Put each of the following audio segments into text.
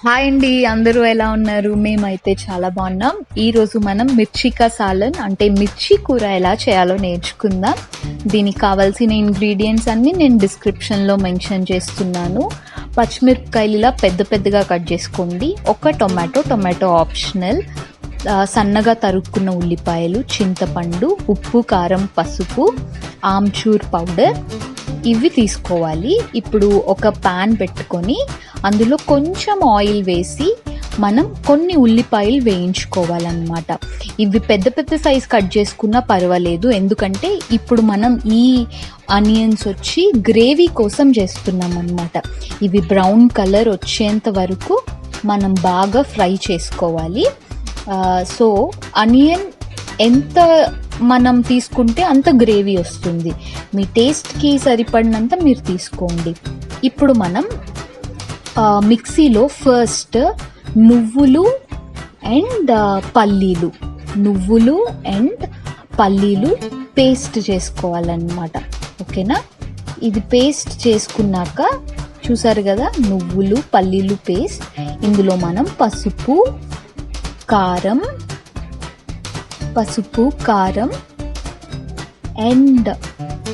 Hi అండి, అందరూ ఎలా ఉన్నారు? మేమైతే చాలా బాగున్నాం. ఈరోజు మనం మిర్చికా సాలన్ అంటే మిర్చి కూర ఎలా చేయాలో నేర్చుకుందాం. దీనికి కావాల్సిన ఇంగ్రీడియంట్స్ అన్నీ నేను డిస్క్రిప్షన్లో మెన్షన్ చేస్తున్నాను. పచ్చిమిరపకాయలు ఇలా పెద్ద పెద్దగా కట్ చేసుకోండి. ఒక టొమాటో ఆప్షనల్. సన్నగా తరుక్కున్న ఉల్లిపాయలు, చింతపండు, ఉప్పు, కారం, పసుపు, ఆమ్చూర్ పౌడర్ ఇవి తీసుకోవాలి. ఇప్పుడు ఒక ప్యాన్ పెట్టుకొని అందులో కొంచెం ఆయిల్ వేసి మనం కొన్ని ఉల్లిపాయలు వేయించుకోవాలన్నమాట. ఇవి పెద్ద పెద్ద సైజ్ కట్ చేసుకున్నా పర్వాలేదు, ఎందుకంటే ఇప్పుడు మనం ఈ ఆనియన్స్ వచ్చి గ్రేవీ కోసం చేస్తున్నాం అన్నమాట. ఇవి బ్రౌన్ కలర్ వచ్చేంత వరకు మనం బాగా ఫ్రై చేసుకోవాలి. సో ఆనియన్ ఎంత మనం తీసుకుంటే అంత గ్రేవీ వస్తుంది. మీ టేస్ట్కి సరిపడినంత మీరు తీసుకోండి. ఇప్పుడు మనం మిక్సీలో ఫస్ట్ నువ్వులు అండ్ పల్లీలు పేస్ట్ చేసుకోవాలన్నమాట. ఓకేనా? ఇది పేస్ట్ చేసుకున్నాక చూసారు కదా, నువ్వులు పల్లీలు పేస్ట్. ఇందులో మనం పసుపు కారం అండ్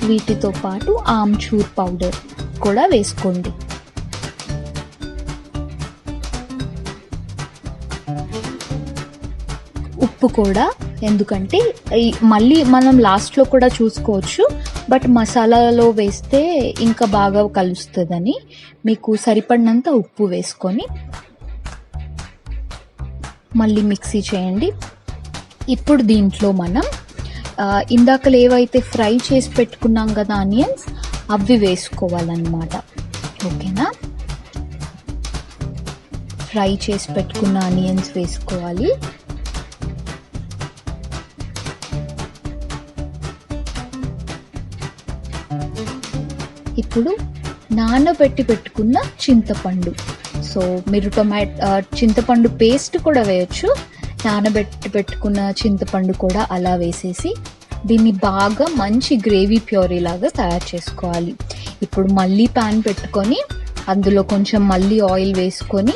వీటితో పాటు ఆమ్చూర్ పౌడర్ కూడా వేసుకోండి. ఉప్పు కూడా, ఎందుకంటే మళ్ళీ మనం లాస్ట్లో కూడా చూసుకోవచ్చు, బట్ మసాలాలో వేస్తే ఇంకా బాగా కలుస్తుందని మీకు సరిపడినంత ఉప్పు వేసుకొని మళ్ళీ మిక్సీ చేయండి. ఇప్పుడు దీంట్లో మనం ఇందాకలు ఏవైతే ఫ్రై చేసి పెట్టుకున్నాం కదా ఆనియన్స్, అవి వేసుకోవాలన్నమాట. ఓకేనా? ఫ్రై చేసి పెట్టుకున్న ఆనియన్స్ వేసుకోవాలి. ఇప్పుడు నానబెట్టి పెట్టుకున్న చింతపండు, సో మీరు చింతపండు పేస్ట్ కూడా వేయచ్చు, నానబెట్టి పెట్టుకున్న చింతపండు కూడా అలా వేసేసి దీన్ని బాగా మంచి గ్రేవీ ప్యూరీ లాగా తయారు చేసుకోవాలి. ఇప్పుడు మళ్ళీ ప్యాన్ పెట్టుకొని అందులో కొంచెం మళ్ళీ ఆయిల్ వేసుకొని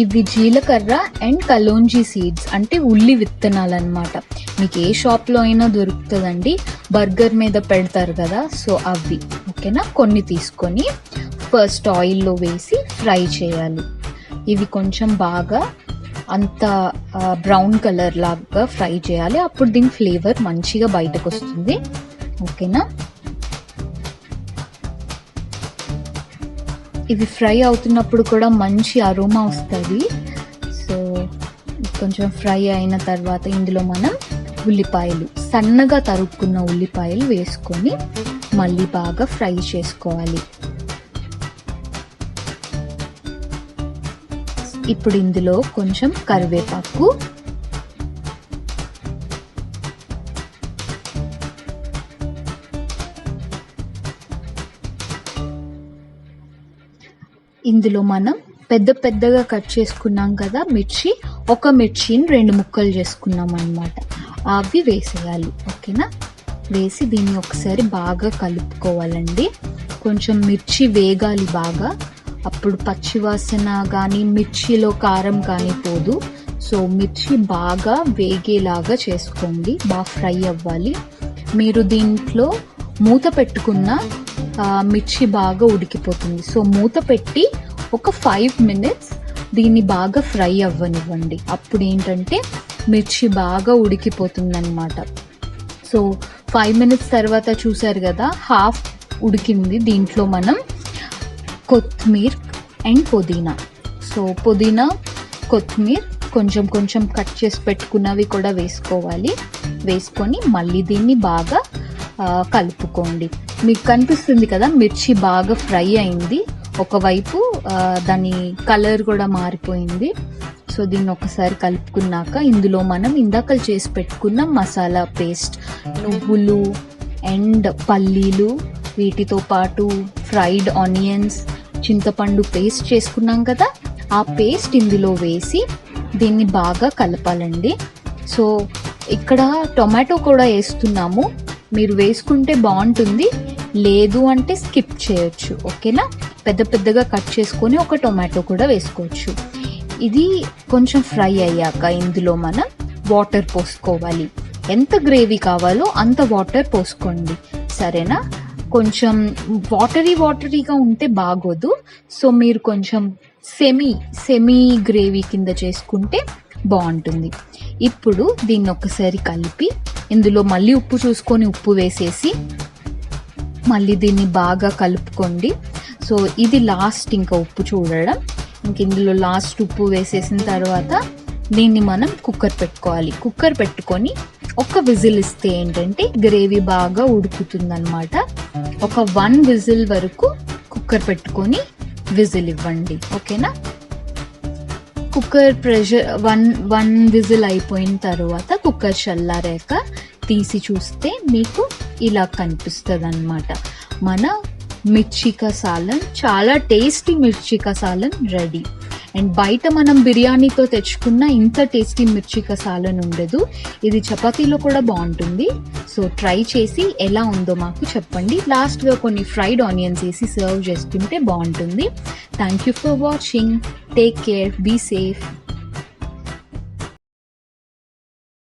ఇవి జీలకర్ర అండ్ కలోంజీ సీడ్స్ అంటే ఉల్లి విత్తనాలు అన్నమాట. మీకు ఏ షాప్లో అయినా దొరుకుతుందండి, బర్గర్ మీద పెడతారు కదా, సో అవి. ఓకేనా? కొన్ని తీసుకొని ఫస్ట్ ఆయిల్లో వేసి ఫ్రై చేయాలి. ఇవి కొంచెం బాగా అంత బ్రౌన్ కలర్ లాగా ఫ్రై చేయాలి. అప్పుడు దీని ఫ్లేవర్ మంచిగా బయటకు వస్తుంది. ఓకేనా? ఇవి ఫ్రై అవుతున్నప్పుడు కూడా మంచి అరోమా వస్తుంది. సో కొంచెం ఫ్రై అయిన తర్వాత ఇందులో మనం ఉల్లిపాయలు, సన్నగా తరుక్కున్న ఉల్లిపాయలు వేసుకొని మళ్ళీ బాగా ఫ్రై చేసుకోవాలి. ఇప్పుడు ఇందులో కొంచెం కరివేపాకు, ఇందులో మనం పెద్దగా కట్ చేసుకున్నాం కదా మిర్చి, ఒక మిర్చిని 2 ముక్కలు చేసుకున్నాం అన్నమాట, అవి వేసేయాలి. ఓకేనా? వేసి దీన్ని ఒకసారి బాగా కలుపుకోవాలండి. కొంచెం మిర్చి వేగాలి బాగా, అప్పుడు పచ్చివాసన కానీ మిర్చిలో కారం కానీ పోదు. సో మిర్చి బాగా వేగేలాగా చేసుకోండి, బాగా ఫ్రై అవ్వాలి. మీరు దీంట్లో మూత పెట్టుకున్న మిర్చి బాగా ఉడికిపోతుంది. సో మూత పెట్టి ఒక 5 minutes దీన్ని బాగా ఫ్రై అవ్వనివ్వండి. అప్పుడు ఏంటంటే మిర్చి బాగా ఉడికిపోతుంది అన్నమాట. సో 5 minutes తర్వాత చూసారు కదా, హాఫ్ ఉడికింది. దీంట్లో మనం కొత్తిమీర అండ్ పుదీనా, సో పుదీనా కొత్తిమీర కొంచెం కట్ చేసి పెట్టుకున్నవి కూడా వేసుకోవాలి. వేసుకొని మళ్ళీ దీన్ని బాగా కలుపుకోండి. మీకు కనిపిస్తుంది కదా, మిర్చి బాగా ఫ్రై అయింది, ఒకవైపు దాని కలర్ కూడా మారిపోయింది. సో దీన్ని ఒకసారి కలుపుకున్నాక ఇందులో మనం ఇందాక చేసి పెట్టుకున్న మసాలా పేస్ట్, నువ్వులు అండ్ పల్లీలు, వీటితో పాటు ఫ్రైడ్ ఆనియన్స్, చింతపండు పేస్ట్ చేసుకున్నాం కదా, ఆ పేస్ట్ ఇందులో వేసి దీన్ని బాగా కలపాలండి. సో ఇక్కడ టొమాటో కూడా వేస్తున్నాము, మీరు వేసుకుంటే బాగుంటుంది, లేదు అంటే స్కిప్ చేయొచ్చు. ఓకేనా? పెద్దగా కట్ చేసుకొని ఒక టొమాటో కూడా వేసుకోవచ్చు. ఇది కొంచెం ఫ్రై అయ్యాక ఇందులో మనం వాటర్ పోసుకోవాలి. ఎంత గ్రేవీ కావాలో అంత వాటర్ పోసుకోండి, సరేనా? కొంచెం వాటరీగా ఉంటే బాగోదు. సో మీరు కొంచెం సెమీ గ్రేవీ కింద చేసుకుంటే బాగుంటుంది. ఇప్పుడు దీన్ని ఒకసారి కలిపి ఇందులో మళ్ళీ ఉప్పు చూసుకొని ఉప్పు వేసేసి మళ్ళీ దీన్ని బాగా కలుపుకోండి. సో ఇది లాస్ట్, ఇంకా ఉప్పు చూడడం. ఇంక ఇందులో లాస్ట్ ఉప్పు వేసేసిన తర్వాత దీన్ని మనం కుక్కర్ పెట్టుకోవాలి. కుక్కర్ పెట్టుకొని ఒక విజిల్ ఇస్తే ఏంటంటే గ్రేవీ బాగా ఉడుకుతుందన్నమాట. ఒక 1 విజిల్ వరకు కుక్కర్ పెట్టుకొని విజిల్ ఇవ్వండి, ఓకేనా? కుక్కర్ ప్రెషర్ 1 విజిల్ అయిపోయిన తర్వాత కుక్కర్ చల్లారాక తీసి చూస్తే మీకు ఇలా కనిపిస్తుంది అన్నమాట. మన మిర్చి కా సాలన్, చాలా టేస్టీ మిర్చి కా సాలన్ రెడీ. అండ్ బయట మనం బిర్యానీతో తెచ్చుకున్న ఇంత టేస్టీ మిర్చి కా సాలన్ ఉండదు. ఇది చపాతీలో కూడా బాగుంటుంది. సో ట్రై చేసి ఎలా ఉందో మాకు చెప్పండి. లాస్ట్గా కొన్ని ఫ్రైడ్ ఆనియన్స్ వేసి సర్వ్ చేసుకుంటే బాగుంటుంది. Thank you for watching. Take care, be safe.